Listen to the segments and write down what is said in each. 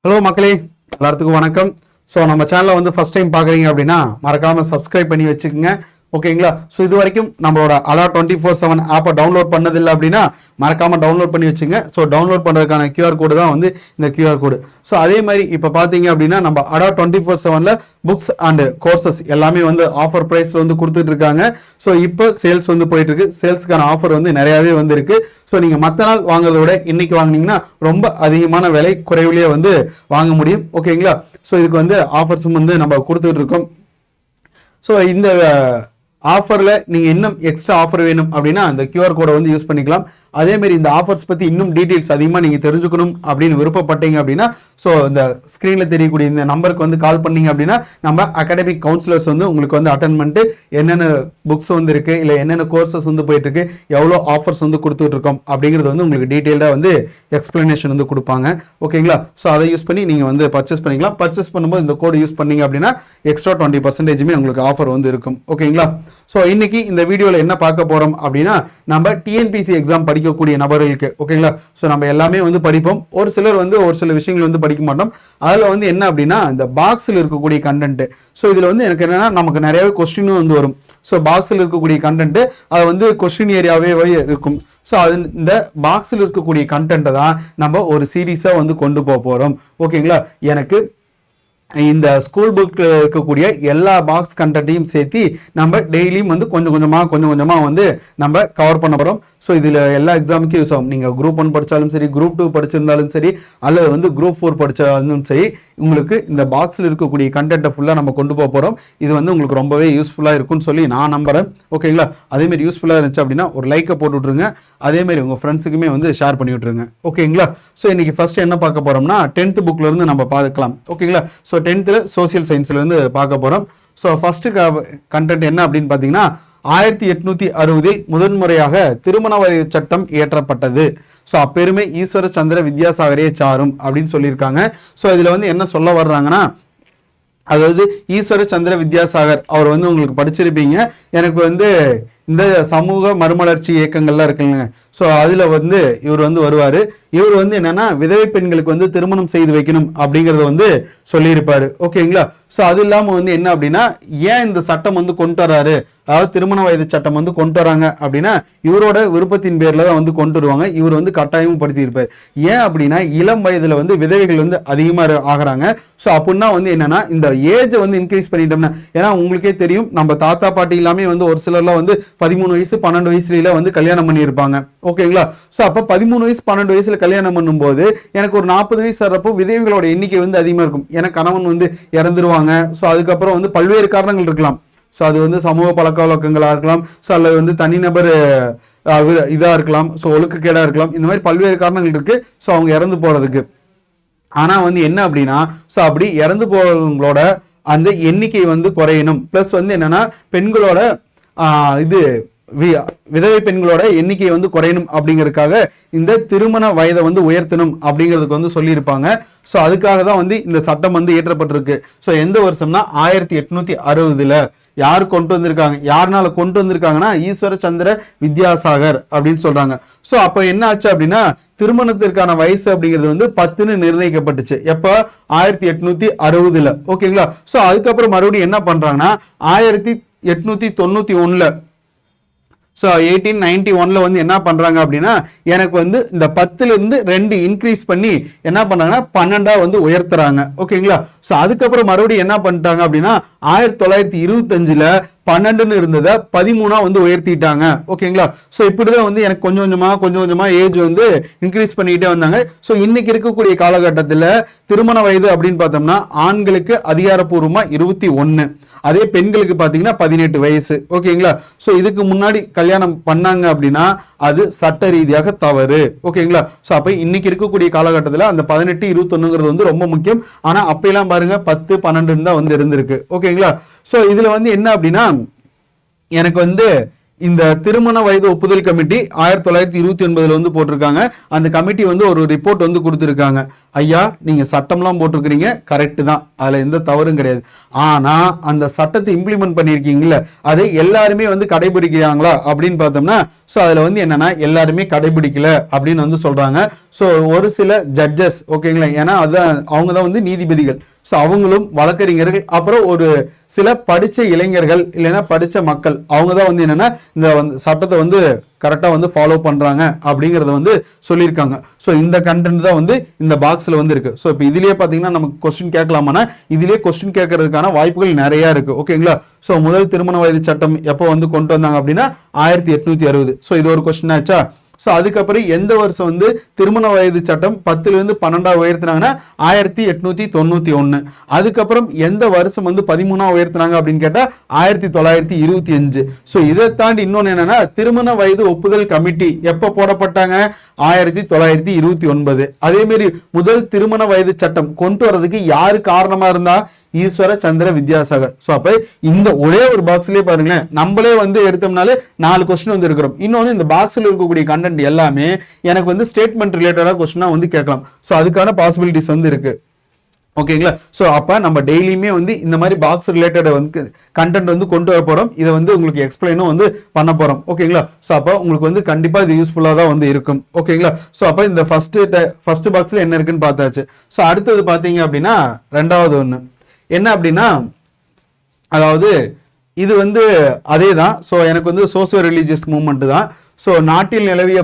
Hello மக்களே, எல்லாத்துக்கும் வணக்கம். ஸோ நம்ம சேனலை வந்து ஃபர்ஸ்ட் டைம் பார்க்குறீங்க அப்படின்னா மறக்காமல் சப்ஸ்கிரைப் பண்ணி வச்சுக்கோங்க. ஓகேங்களா? ஸோ இது வரைக்கும் நம்மளோட அடா 24/7 ஆப்பை டவுன்லோட் பண்ணதில்லை அப்படின்னா மறக்காமல் டவுன்லோட் பண்ணி வச்சுங்க. ஸோ டவுன்லோட் பண்ணுறதுக்கான QR கோடு தான் வந்து இந்த QR கோடு. ஸோ அதே மாதிரி இப்போ பார்த்தீங்க அப்படின்னா நம்ம அடா 24/7 புக்ஸ் அண்ட் கோர்சஸ் எல்லாமே வந்து ஆஃபர் ப்ரைஸில் வந்து கொடுத்துட்டு இருக்காங்க. ஸோ இப்போ சேல்ஸ் வந்து போயிட்டு இருக்கு. சேல்ஸுக்கான ஆஃபர் வந்து நிறையாவே வந்து இருக்கு. ஸோ நீங்கள் மற்ற நாள் வாங்குறத விட இன்னைக்கு வாங்கினீங்கன்னா ரொம்ப அதிகமான விலை குறைவிலேயே வந்து வாங்க முடியும். ஓகேங்களா? ஸோ இதுக்கு வந்து ஆஃபர்ஸும் வந்து நம்ம கொடுத்துட்டு இருக்கோம். ஸோ இந்த ஆஃபரில் நீங்கள் இன்னும் எக்ஸ்ட்ரா ஆஃபர் வேணும் அப்படின்னா அந்த QR கோடை வந்து யூஸ் பண்ணிக்கலாம். அதேமாரி இந்த ஆஃபர்ஸ் பற்றி இன்னும் டீட்டெயில்ஸ் அதிகமாக நீங்கள் தெரிஞ்சுக்கணும் அப்படின்னு விருப்பப்பட்டீங்க அப்படின்னா ஸோ இந்த ஸ்க்ரீனில் தெரியக்கூடிய இந்த நம்பருக்கு வந்து கால் பண்ணீங்க அப்படின்னா நம்ம அகாடமிக் கவுன்சிலர்ஸ் வந்து உங்களுக்கு வந்து அட்டன் பண்ணிட்டு என்னென்ன புக்ஸ் வந்து இருக்குது, இல்லை என்னென்ன கோர்சஸ் வந்து போயிட்டுருக்கு, எவ்வளோ ஆஃபர்ஸ் வந்து கொடுத்துட்ருக்கோம் அப்படிங்கிறது வந்து உங்களுக்கு டீட்டெயில்டாக வந்து எக்ஸ்ப்ளனேஷன் வந்து கொடுப்பாங்க. ஓகேங்களா? ஸோ அதை யூஸ் பண்ணி நீங்கள் வந்து பர்ச்சேஸ் பண்ணிக்கலாம். பர்ச்சேஸ் பண்ணும்போது இந்த கோடு யூஸ் பண்ணீங்க அப்படின்னா எக்ஸ்ட்ரா 20% உங்களுக்கு ஆஃபர் வந்து இருக்கும். ஓகேங்களா? ஸோ இன்னைக்கு இந்த வீடியோவில் என்ன பார்க்க போகிறோம் அப்படின்னா நம்ம TNPSC எக்ஸாம் படிக்கக்கூடிய நபர்களுக்கு. ஓகேங்களா? ஸோ நம்ம எல்லாமே வந்து படிப்போம். ஒரு சிலர் வந்து ஒரு சில விஷயங்கள் வந்து படிக்க மாட்டோம். அதில் வந்து என்ன அப்படின்னா இந்த பாக்ஸில் இருக்கக்கூடிய கண்டென்ட். ஸோ இதில் வந்து எனக்கு என்னன்னா நமக்கு நிறையவே கொஸ்டினும் வந்து வரும். ஸோ பாக்ஸில் இருக்கக்கூடிய கண்டென்ட் அது வந்து கொஸ்டின் ஏரியாவே இருக்கும். ஸோ அது இந்த பாக்ஸில் இருக்கக்கூடிய கண்டென்ட்டை தான் நம்ம ஒரு சீரீஸாக வந்து கொண்டு போக போகிறோம். ஓகேங்களா? எனக்கு இந்த ஸ்கூல் புக்கில் இருக்கக்கூடிய எல்லா பாக்ஸ் கண்டென்ட்டையும் சேர்த்து நம்ம டெய்லியும் வந்து கொஞ்சம் கொஞ்சமாக வந்து நம்ம கவர் பண்ண போகிறோம். ஸோ இதில் எல்லா எக்ஸாமுக்கும் யூஸ் ஆகும். நீங்கள் Group 1 படித்தாலும் சரி, Group 2 படிச்சிருந்தாலும் சரி, அல்லது வந்து Group 4 படித்தாலும் சரி, உங்களுக்கு இந்த பாக்ஸில் இருக்கக்கூடிய கண்டென்ட்டை ஃபுல்லாக நம்ம கொண்டு போக போகிறோம். இது வந்து உங்களுக்கு ரொம்பவே யூஸ்ஃபுல்லாக இருக்கும்னு சொல்லி நான் நம்புகிறேன். ஓகேங்களா? அதேமாரி யூஸ்ஃபுல்லாக இருந்துச்சு அப்படின்னா ஒரு லைக்கை போட்டு விட்ருங்க. அதேமாரி உங்கள் ஃப்ரெண்ட்ஸுக்குமே வந்து ஷேர் பண்ணி விட்ருங்க. ஓகேங்களா? ஸோ இன்றைக்கி ஃபஸ்ட்டு என்ன பார்க்க போகிறோம்னா 10th புக்லேருந்து நம்ம பார்க்கலாம். ஓகேங்களா? ஸோ 10th சோசியல் சயின்ஸ்லேருந்து பார்க்க போகிறோம். ஸோ ஃபஸ்ட்டு கண்டென்ட் என்ன அப்படின்னு பார்த்தீங்கன்னா 1860 முதன்முறையாக திருமண வயது சட்டம் இயற்றப்பட்டது. ஸோ அப்பெருமை ஈஸ்வர சந்திர வித்யாசாகரே சாரும் அப்படின்னு சொல்லியிருக்காங்க. ஸோ இதில் வந்து என்ன சொல்ல வர்றாங்கன்னா, அதாவது ஈஸ்வர சந்திர வித்யாசாகர் அவர் வந்து உங்களுக்கு படிச்சிருப்பீங்க. எனக்கு வந்து இந்த சமூக மறுமலர்ச்சி இயக்கங்கள்லாம் இருக்குங்க. ஸோ அதில் வந்து இவர் வந்து வருவார். இவர் வந்து என்னன்னா விதவை பெண்களுக்கு வந்து திருமணம் செய்து வைக்கணும் அப்படிங்கிறத வந்து சொல்லியிருப்பாரு. ஓகேங்களா? ஸோ அது இல்லாமல் வந்து என்ன அப்படின்னா ஏன் இந்த சட்டம் வந்து கொண்டு வராரு, அதாவது திருமண வயது சட்டம் வந்து கொண்டு வராங்க அப்படின்னா இவரோட விருப்பத்தின் பேரில் தான் வந்து கொண்டு வருவாங்க. இவர் வந்து கட்டாயமும் படுத்தியிருப்பார். ஏன் அப்படின்னா இளம் வயதில் வந்து விதவைகள் வந்து அதிகமாக ஆகிறாங்க. ஸோ அப்படின்னா வந்து என்னன்னா இந்த ஏஜை வந்து இன்க்ரீஸ் பண்ணிட்டோம்னா, ஏன்னா உங்களுக்கே தெரியும் நம்ம தாத்தா பாட்டி எல்லாமே வந்து ஒரு சிலர்லாம் வந்து 13 வயசு 12 வயசுல வந்து கல்யாணம் பண்ணியிருப்பாங்க. ஓகேங்களா? ஸோ அப்போ 13 வயசு 12 வயசுல கல்யாணம் பண்ணும்போது எனக்கு ஒரு 40 வயசு வர்றப்போ விதவைகளோட எண்ணிக்கை வந்து அதிகமாக இருக்கும். ஏன்னா கணவன் வந்து இறந்துருவாங்க. ஸோ அதுக்கப்புறம் வந்து பல்வேறு காரணங்கள் இருக்கலாம். ஸோ அது வந்து சமூக பழக்க வழக்கங்களாக இருக்கலாம். ஸோ அல்லது வந்து தனிநபர் இதாக இருக்கலாம். ஸோ ஒழுக்கக்கேடாக இருக்கலாம். இந்த மாதிரி பல்வேறு காரணங்கள் இருக்குது ஸோ அவங்க இறந்து போகிறதுக்கு. ஆனால் வந்து என்ன அப்படின்னா ஸோ அப்படி இறந்து போகிறவங்களோட அந்த எண்ணிக்கை வந்து குறையணும். ப்ளஸ் வந்து என்னென்னா பெண்களோட விதவை பெண்களோட எண்ணிக்கை வந்து குறையணும் அப்படிங்கிறதுக்காக இந்த திருமண வயதை வந்து உயர்த்தணும் அப்படிங்கிறதுக்கு வந்து சொல்லியிருப்பாங்க. ஸோ அதுக்காக தான் வந்து இந்த சட்டம் வந்து இயற்றப்பட்டிருக்கு. ஸோ எந்த வருஷம்னா 1860 யார் கொண்டு வந்திருக்காங்க, யாருனால கொண்டு வந்திருக்காங்கன்னா ஈஸ்வர சந்திர வித்யாசாகர் அப்படின்னு சொல்றாங்க. ஸோ அப்போ என்ன ஆச்சு அப்படின்னா திருமணத்திற்கான வயசு அப்படிங்கிறது வந்து 10ன்னு நிர்ணயிக்கப்பட்டுச்சு. எப்போ 1860. ஓகேங்களா? ஸோ அதுக்கப்புறம் மறுபடியும் என்ன பண்றாங்கன்னா 1891 ஸோ 1891 வந்து என்ன பண்றாங்க அப்படின்னா எனக்கு வந்து இந்த 10லிருந்து 2 இன்க்ரீஸ் பண்ணி என்ன பண்றாங்கன்னா 12 வந்து உயர்த்துறாங்க. ஓகேங்களா? ஸோ அதுக்கப்புறம் மறுபடியும் என்ன பண்ணிட்டாங்க அப்படின்னா 1925 12ன்னு இருந்ததை 13 வந்து உயர்த்திட்டாங்க. ஓகேங்களா? ஸோ இப்படிதான் வந்து எனக்கு கொஞ்சம் கொஞ்சமா ஏஜ் வந்து இன்க்ரீஸ் பண்ணிக்கிட்டே வந்தாங்க. ஸோ இன்னைக்கு இருக்கக்கூடிய காலகட்டத்தில் திருமண வயது அப்படின்னு பார்த்தோம்னா ஆண்களுக்கு அதிகாரப்பூர்வமா 21, அதே பெண்களுக்கு பார்த்தீங்கன்னா 18 வயசு. ஓகேங்களா? ஸோ இதுக்கு முன்னாடி கல்யாணம் பண்ணாங்க அப்படின்னா அது சட்ட ரீதியாக தவறு. ஓகேங்களா? ஸோ அப்போ இன்னைக்கு இருக்கக்கூடிய காலகட்டத்தில் அந்த 18, 21ங்கிறது வந்து ரொம்ப முக்கியம். ஆனால் அப்பெல்லாம் பாருங்க 10, 12 தான் வந்து இருந்திருக்கு. ஓகேங்களா? ஸோ இதில் வந்து என்ன அப்படின்னா எனக்கு வந்து இந்த திருமண வயது ஒப்புதல் கமிட்டி 1929 வந்து போட்டிருக்காங்க. அந்த கமிட்டி வந்து ஒரு ரிப்போர்ட் வந்து கொடுத்துருக்காங்க. ஐயா, நீங்க சட்டம்லாம் போட்டிருக்கிறீங்க, கரெக்ட் தான், அதுல எந்த தவறும் கிடையாது. ஆனா அந்த சட்டத்தை இம்ப்ளிமெண்ட் பண்ணியிருக்கீங்கல்ல, அதை எல்லாருமே வந்து கடைபிடிக்கிறாங்களா அப்படின்னு பார்த்தோம்னா, ஸோ அதுல வந்து என்னன்னா எல்லாருமே கடைபிடிக்கல அப்படின்னு வந்து சொல்றாங்க. ஸோ ஒரு சில ஜட்ஜஸ், ஓகேங்களா, ஏன்னா அதான் அவங்க தான் வந்து நீதிபதிகள். ஸோ அவங்களும் வழக்கறிஞர்கள், அப்புறம் ஒரு சில படித்த இளைஞர்கள் இல்லைன்னா படித்த மக்கள், அவங்க தான் வந்து என்னன்னா இந்த சட்டத்தை வந்து கரெக்டாக வந்து ஃபாலோ பண்ணுறாங்க அப்படிங்கிறத வந்து சொல்லியிருக்காங்க. ஸோ இந்த கண்டென்ட் தான் வந்து இந்த பாக்ஸில் வந்து இருக்கு. ஸோ இப்போ இதுலேயே பார்த்தீங்கன்னா நமக்கு கொஸ்டின் கேட்கலாமான்னா இதுலேயே கொஸ்டின் கேட்கறதுக்கான வாய்ப்புகள் நிறையா இருக்கு. ஓகேங்களா. ஸோ முதல் திருமண வயது சட்டம் எப்போ வந்து கொண்டு வந்தாங்க அப்படின்னா 1860. ஸோ இது ஒரு கொஸ்டின் ஆச்சா. ஸோ அதுக்கப்புறம் எந்த வருஷம் வந்து திருமண வயது சட்டம் 10லிருந்து 12 உயர்த்தினாங்கன்னா 1891. அதுக்கப்புறம் எந்த வருஷம் வந்து 13 உயர்த்தினாங்க அப்படின்னு கேட்டால் 1925. ஸோ இதை தாண்டி இன்னொன்று என்னன்னா திருமண வயது ஒப்புதல் கமிட்டி எப்போ போடப்பட்டாங்க? 1929. அதே மாதிரி முதல் திருமண வயது சட்டம் கொண்டு வரதுக்கு யாரு காரணமா இருந்தா? ஈஸ்வர சந்திர வித்யாசாகர். ஸோ அப்போ இந்த ஒரே ஒரு பாக்ஸ்லேயே பாருங்களேன், நம்மளே வந்து எடுத்தோம்னாலே 4 கொஸ்டின் வந்து இருக்கிறோம். இன்னொன்று இந்த பாக்ஸில் இருக்கக்கூடிய கண்டென்ட் எல்லாமே எனக்கு வந்து ஸ்டேட்மெண்ட் ரிலேட்டடாக கொஸ்டினா வந்து கேட்கலாம். ஸோ அதுக்கான பாசிபிலிட்டிஸ் வந்து இருக்கு. ஓகேங்களா. ஸோ அப்போ நம்ம டெய்லியுமே வந்து இந்த மாதிரி பாக்ஸ் ரிலேட்டட் வந்து கண்டென்ட் வந்து கொண்டு வர போகிறோம். இதை வந்து உங்களுக்கு எக்ஸ்பிளைனும் வந்து பண்ண போகிறோம். ஓகேங்களா. ஸோ அப்போ உங்களுக்கு வந்து கண்டிப்பாக இது யூஸ்ஃபுல்லாக தான் வந்து இருக்கும். ஓகேங்களா. ஸோ அப்போ இந்த ஃபர்ஸ்ட் பாக்ஸில் என்ன இருக்குன்னு பார்த்தாச்சு. ஸோ அடுத்தது பார்த்தீங்க அப்படின்னா ரெண்டாவது ஒன்று என்ன அப்படின்னா, அதாவது இது வந்து அதே தான். ஸோ எனக்கு வந்து சோசியோ ரிலீஜியஸ் மூவ்மெண்ட் தான். ஸோ நாட்டில் நிலவிய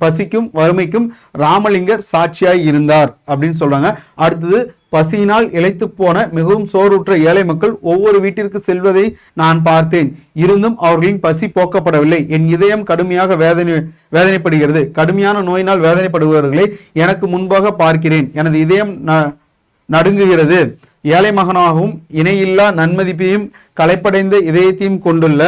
பசிக்கும் வறுமைக்கும் ராமலிங்கர் சாட்சியாய் இருந்தார் அப்படின்னு சொல்றாங்க. அடுத்தது பசியினால் இளைத்து போன மிகவும் சோறுற்ற ஏழை மக்கள் ஒவ்வொரு வீட்டிற்கு செல்வதை நான் பார்த்தேன், இருந்தும் அவர்களின் பசி போக்கப்படவில்லை. என் இதயம் கடுமையாக வேதனைப்படுகிறது. கடுமையான நோயினால் வேதனைப்படுபவர்களை எனக்கு முன்பாக பார்க்கிறேன். எனது இதயம் நடுங்குகிறது. ஏழை மகனாகவும் இணையில்லா நன்மதிப்பையும் களைப்படைந்த இதயத்தையும் கொண்டுள்ள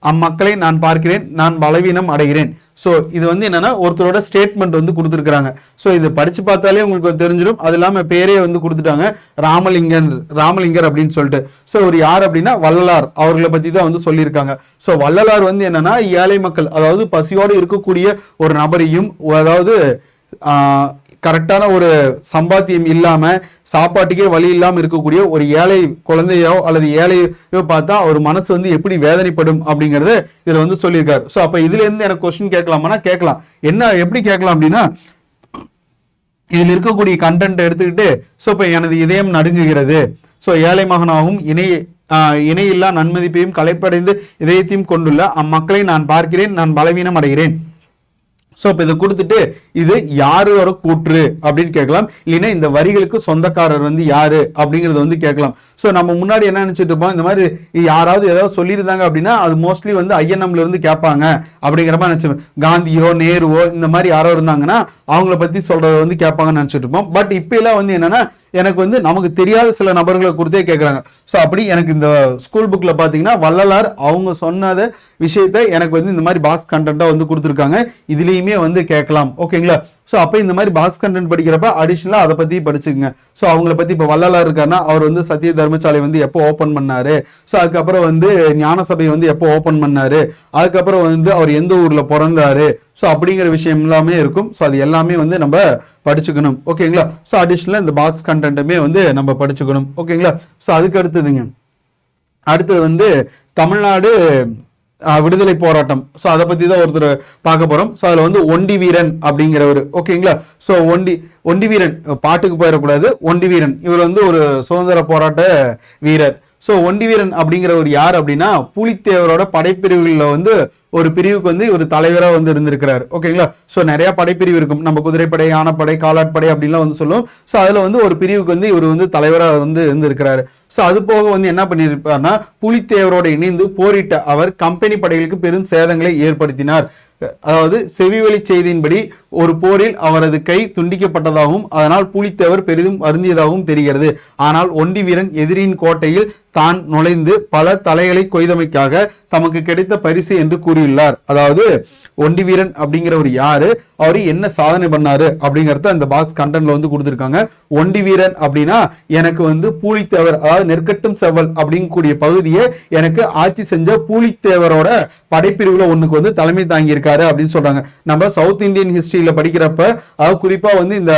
அம்மக்களை நான் பார்க்கிறேன், நான் பலவீனம் அடைகிறேன். ஸோ இது வந்து என்னன்னா ஒருத்தரோட ஸ்டேட்மெண்ட் வந்து கொடுத்துருக்காங்க. ஸோ இது படிச்சு பார்த்தாலே உங்களுக்கு தெரிஞ்சிடும். அது இல்லாமல் பேரே வந்து கொடுத்துட்டாங்க, ராமலிங்கர் அப்படின்னு சொல்லிட்டு. ஸோ ஒரு யார் அப்படின்னா வள்ளலார், அவர்களை பத்தி தான் வந்து சொல்லியிருக்காங்க. ஸோ வள்ளலார் வந்து என்னன்னா ஏழை மக்கள், அதாவது பசியோடு இருக்கக்கூடிய ஒரு நபரையும், அதாவது கரெக்டான ஒரு சம்பாத்தியம் இல்லாம சாப்பாட்டுக்கே வழி இல்லாம இருக்கக்கூடிய ஒரு ஏழை குழந்தையோ அல்லது ஏழையோ பார்த்தா அவர் மனசு வந்து எப்படி வேதனைப்படும் அப்படிங்கறத இதுல வந்து சொல்லியிருக்காரு. ஸோ அப்ப இதுல இருந்து எனக்கு கொஸ்டின் கேட்கலாமான்னா கேட்கலாம். என்ன எப்படி கேட்கலாம் அப்படின்னா, இதில் இருக்கக்கூடிய கண்டென்ட் எடுத்துக்கிட்டு ஸோ இப்போ எனது இதயம் நடுங்குகிறது, ஸோ ஏழை மகனாகவும் இணையில்லா நன்மதிப்பையும் களைப்படைந்து இதயத்தையும் கொண்டுள்ள அம்மக்களை நான் பார்க்கிறேன், நான் பலவீனம் அடைகிறேன். ஸோ இப்போ இதை கொடுத்துட்டு இது யாரோட கூற்று அப்படின்னு கேட்கலாம். இல்லைன்னா இந்த வரிகளுக்கு சொந்தக்காரர் வந்து யாரு அப்படிங்கிறத வந்து கேட்கலாம். ஸோ நம்ம முன்னாடி என்ன நினைச்சிட்டு இருப்போம், இந்த மாதிரி யாராவது ஏதாவது சொல்லியிருந்தாங்க அப்படின்னா அது மோஸ்ட்லி வந்து ஐஎன்எம்ல இருந்து கேட்பாங்க அப்படிங்கிற மாதிரி நினைச்சோம். காந்தியோ நேருவோ இந்த மாதிரி யாரோ இருந்தாங்கன்னா அவங்கள பத்தி சொல்றத வந்து கேட்பாங்கன்னு நினைச்சிட்டு இருப்போம். பட் இப்போ எல்லாம் வந்து என்னன்னா எனக்கு வந்து நமக்கு தெரியாத சில நபர்களை கொடுத்தே கேட்குறாங்க. ஸோ அப்படி எனக்கு இந்த ஸ்கூல் புக்கில் பார்த்தீங்கன்னா வள்ளலார் அவங்க சொன்னத விஷயத்த எனக்கு வந்து இந்த மாதிரி பாக்ஸ் கண்டென்ட்டாக வந்து கொடுத்துருக்காங்க. இதுலேயுமே வந்து கேட்கலாம். ஓகேங்களா. ஸோ அப்போ இந்த மாதிரி பாக்ஸ் கண்டென்ட் படிக்கிறப்ப அடிஷ்னலாக அதை பற்றி படிச்சுக்கோங்க. ஸோ அவங்கள பற்றி இப்போ வள்ளலார் இருக்காருன்னா அவர் வந்து சத்திய தர்மசாலை வந்து எப்போ ஓப்பன் பண்ணாரு, ஸோ அதுக்கப்புறம் வந்து ஞான சபை வந்து எப்போ ஓப்பன் பண்ணாரு, அதுக்கப்புறம் வந்து அவர் எந்த ஊரில் பிறந்தாரு, ஸோ அப்படிங்கிற விஷயம் எல்லாமே இருக்கும். ஸோ அது எல்லாமே வந்து நம்ம படிச்சுக்கணும். ஓகேங்களா. ஸோ அடிஷ்னலாக இந்த பாக்ஸ் கண்டென்ட்டுமே வந்து நம்ம படிச்சுக்கணும். ஓகேங்களா. ஸோ அதுக்கு அடுத்தது வந்து தமிழ்நாடு விடுதலை போராட்டம். ஸோ அதை பற்றி தான் ஒருத்தர் பார்க்க போகிறோம். ஸோ அதில் வந்து ஒண்டி வீரன் அப்படிங்கிறவர். ஓகேங்களா. ஸோ ஒண்டி வீரன் பாட்டுக்கு போயிடக்கூடாது. ஒண்டி வீரன் இவர் வந்து ஒரு சுதந்திர போராட்ட வீரர். ஸோ ஒண்டி வீரன் அப்படிங்கிறவர் யார் அப்படின்னா புலித்தேவரோட படைப்பிரிவுகளில் வந்து ஒரு பிரிவுக்கு வந்து ஒரு தலைவராக வந்து இருந்திருக்கிறார். ஓகேங்களா. ஸோ நிறைய படைப்பிரிவு இருக்கும், நம்ம குதிரைப்படை, யானைப்படை, காலாட்படை அப்படின்லாம் வந்து சொல்லுவோம். ஸோ அதில் வந்து ஒரு பிரிவுக்கு வந்து இவர் வந்து தலைவராக வந்து இருந்திருக்கிறாரு. ஸோ அது போக வந்து என்ன பண்ணியிருப்பார்னா புலித்தேவரோட இணைந்து போரிட்ட அவர் கம்பெனி படைகளுக்கு பெரும் சேதங்களை ஏற்படுத்தினார். அதாவது செவிவழி செய்தியின்படி ஒரு போரில் அவரது கை துண்டிக்கப்பட்டதாகவும் அதனால் புலித்தேவர் பெரிதும் வருந்தியதாகவும் தெரிகிறது. ஆனால் ஒண்டி வீரன் எதிரியின் கோட்டையில் தான் நுழைந்து பல தலைகளை கொய்தமைக்காக தமக்கு கிடைத்த பரிசு என்று கூறியுள்ளார். செய்துள்ளார். அதாவது ஒண்டி வீரன் அப்படிங்கிறவர் யாரு, அவரு என்ன சாதனை பண்ணாரு அப்படிங்கறத அந்த பாக்ஸ் கண்டென்ட்ல வந்து கொடுத்திருக்காங்க. ஒண்டி வீரன் அப்படின்னா எனக்கு வந்து பூலித்தேவர், அதாவது நெற்கட்டும் செவ்வல் அப்படிங்கக்கூடிய பகுதியை எனக்கு ஆட்சி செஞ்ச பூலித்தேவரோட படைப்பிரிவுல ஒண்ணுக்கு வந்து தலைமை தாங்கி இருக்காரு அப்படின்னு சொல்றாங்க. நம்ம சவுத் இந்தியன் ஹிஸ்டரியில படிக்கிறப்ப, அதாவது குறிப்பா வந்து இந்த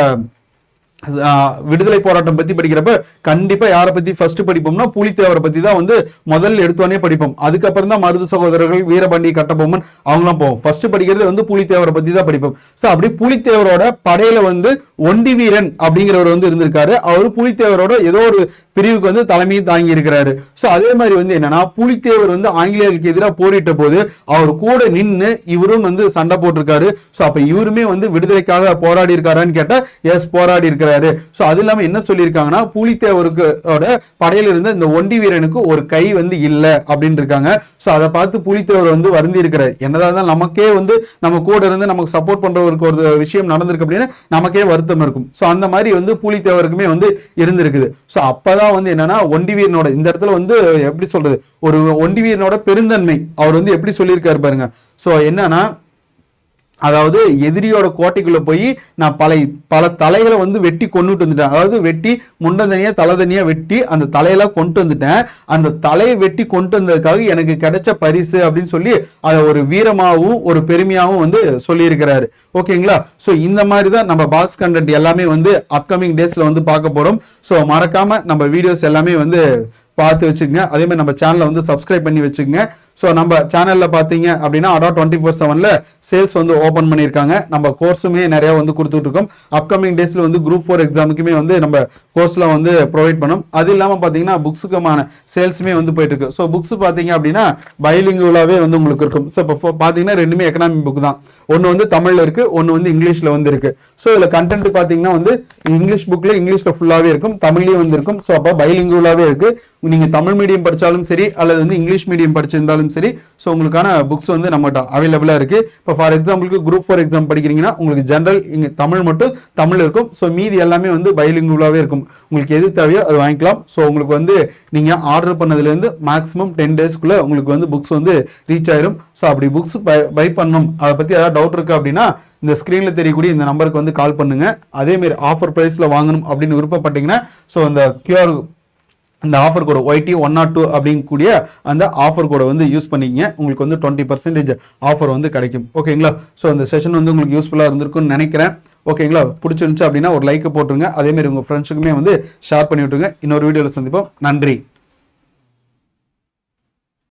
விடுதலை போராட்டம் பத்தி படிக்கிறப்ப கண்டிப்பா யாரை பத்தி ஃபர்ஸ்ட் படிப்போம்னா பூலித்தேவரை பத்தி தான் வந்து முதல்ல எடுத்தோடனே படிப்போம். அதுக்கப்புறம் தான் மருது சகோதரர்கள், வீரபாண்டி கட்டபொம்மன் அவங்களாம் போவோம். ஃபர்ஸ்ட் படிக்கிறது வந்து பூலித்தேவரை பத்தி தான் படிப்போம். ஸோ அப்படி பூலித்தேவரோட படையில வந்து ஒண்டி வீரன் அப்படிங்கிறவர் வந்து இருந்திருக்காரு. அவர் பூலித்தேவரோட ஏதோ ஒரு பிரிவுக்கு வந்து தலைமையை தாங்கி இருக்கிறாரு. ஸோ அதே மாதிரி வந்து என்னன்னா, பூலித்தேவர் வந்து ஆங்கிலேயர்களுக்கு எதிராக போரிட்ட போது அவர் கூட நின்று இவரும் வந்து சண்டை போட்டிருக்காரு. ஸோ அப்ப இவருமே வந்து விடுதலைக்காக போராடி இருக்காரான்னு கேட்டா எஸ், போராடி இருக்கிறாரு. சோ அது இல்லாம என்ன சொல்லியிருக்காங்கன்னா, பூலித்தேவருக்கு படையில இருந்த இந்த ஒண்டி வீரனுக்கு ஒரு கை வந்து இல்ல அப்படின்னு இருக்காங்க. சோ அதை பார்த்து பூலித்தேவர் வந்து வருந்தி இருக்கிறார். என்னதான் நமக்கே வந்து நம்ம கூட இருந்து நமக்கு சப்போர்ட் பண்றவருக்கு ஒரு விஷயம் நடந்திருக்கு அப்படின்னா நமக்கே வருத்தம் இருக்கும். சோ அந்த மாதிரி வந்து பூலித்தேவருக்குமே வந்து இருந்திருக்குது. சோ அப்பதான் வந்து என்னன்னா, ஒண்டி வீரனோட இந்த இடத்துல வந்து எப்படி சொல்றது, ஒரு ஒண்டி வீரனோட பெருந்தன்மை அவர் வந்து எப்படி சொல்லியிருக்காரு பாருங்க. சோ என்னன்னா, அதாவது எதிரியோட கோட்டைக்குள்ள போய் நான் பல தலைகளை வந்து வெட்டி கொண்டுட்டு வந்துட்டேன். அதாவது வெட்டி முண்டந்தனியா தலைதனியா வெட்டி அந்த தலையெல்லாம் கொண்டு வந்துட்டேன். அந்த தலையை வெட்டி கொண்டு வந்ததுக்காக எனக்கு கிடைச்ச பரிசு அப்படின்னு சொல்லி அதை ஒரு வீரமாகவும் ஒரு பெருமையாகவும் வந்து சொல்லியிருக்கிறாரு. ஓகேங்களா? ஸோ இந்த மாதிரி தான் நம்ம பாக்ஸ் கண்டென்ட் எல்லாமே வந்து அப்கமிங் டேஸ்ல வந்து பார்க்க போறோம். ஸோ மறக்காம நம்ம வீடியோஸ் எல்லாமே வந்து பார்த்து வச்சுக்கோங்க. அதே மாதிரி நம்ம சேனலை வந்து சப்ஸ்கிரைப் பண்ணி வச்சுக்கோங்க. ஸோ நம்ம சேனலில் பார்த்தீங்க அப்படின்னா ADA 24/7 சேல்ஸ் வந்து ஓப்பன் பண்ணியிருக்காங்க. நம்ம கோர்ஸுமே நிறையா வந்து கொடுத்துட்ருக்கோம். அப்கமிங் டேஸில் வந்து குரூப் 4 எக்ஸாமுக்குமே வந்து நம்ம கோர்ஸ்லாம் வந்து ப்ரொவைட் பண்ணோம். அது இல்லாமல் பார்த்தீங்கன்னா புக்ஸுக்குமான சேல்ஸுமே வந்து போயிட்டுருக்கு. ஸோ புக்ஸ் பார்த்தீங்க அப்படின்னா பைலிங்குவலாகவே வந்து உங்களுக்கு இருக்கும். ஸோ இப்போ பார்த்தீங்கன்னா ரெண்டுமே எக்கனாமிக் புக் தான். ஒன்று வந்து தமிழில் இருக்குது, ஒன்று வந்து இங்கிலீஷில் வந்து இருக்குது. ஸோ இதில் கண்டென்ட் பார்த்தீங்கன்னா வந்து இங்கிலீஷ் புக்கில் இங்கிலீஷில் ஃபுல்லாகவே இருக்கும், தமிழ்லேயும் வந்து இருக்கும். ஸோ அப்போ பைலிங்குவலாகவே இருக்குது. நீங்கள் தமிழ் மீடியம் படித்தாலும் சரி அல்லது வந்து இங்கிலீஷ் மீடியம் படிச்சிருந்தாலும் சரி, ஸோ உங்களுக்கான புக்ஸ் வந்து நம்மகிட்ட அவைலபிளாக இருக்குது. இப்போ ஃபார் எக்ஸாம்பிளுக்கு குரூப் 4 எக்ஸாம் படிக்கிறீங்கன்னா உங்களுக்கு ஜென்ரல் இங்கே தமிழ் மட்டும் தமிழ் இருக்கும். ஸோ மீதி எல்லாமே வந்து பைலிங்குவலாகவே இருக்கும். உங்களுக்கு எது தேவையோ அது வாங்கிக்கலாம். ஸோ உங்களுக்கு வந்து நீங்கள் ஆர்டர் பண்ணதுலேருந்து மேக்ஸிமம் 10 டேஸ்க்குள்ளே உங்களுக்கு வந்து புக்ஸ் வந்து ரீச் ஆயிரும். ஸோ அப்படி புக்ஸ் பை பண்ணணும், அதை பற்றி ஏதாவது டவுட் இருக்குது அப்படின்னா இந்த ஸ்க்ரீனில் தெரியக்கூடிய இந்த நம்பருக்கு வந்து கால் பண்ணுங்கள். அதேமாரி ஆஃபர் ப்ரைஸில் வாங்கணும் அப்படின்னு விருப்பப்பட்டீங்கன்னா ஸோ அந்த QR இந்த ஆஃபர் கோடு YT102 அப்படிங்கக்கூடிய அந்த ஆஃபர் கோடை வந்து யூஸ் பண்ணிக்கிங்க. உங்களுக்கு வந்து 20% ஆஃபர் வந்து கிடைக்கும். ஓகேங்களா? ஸோ இந்த செஷன் வந்து உங்களுக்கு யூஸ்ஃபுல்லாக இருந்திருக்குன்னு நினைக்கிறேன். ஓகேங்களா? பிடிச்சிருந்துச்சு அப்படின்னா ஒரு லைக்கை போட்டுருங்க. அதேமாரி உங்கள் ஃப்ரெண்ட்ஸுக்குமே வந்து ஷேர் பண்ணி விட்டுருங்க. இன்னொரு வீடியோவில் சந்திப்போம். நன்றி.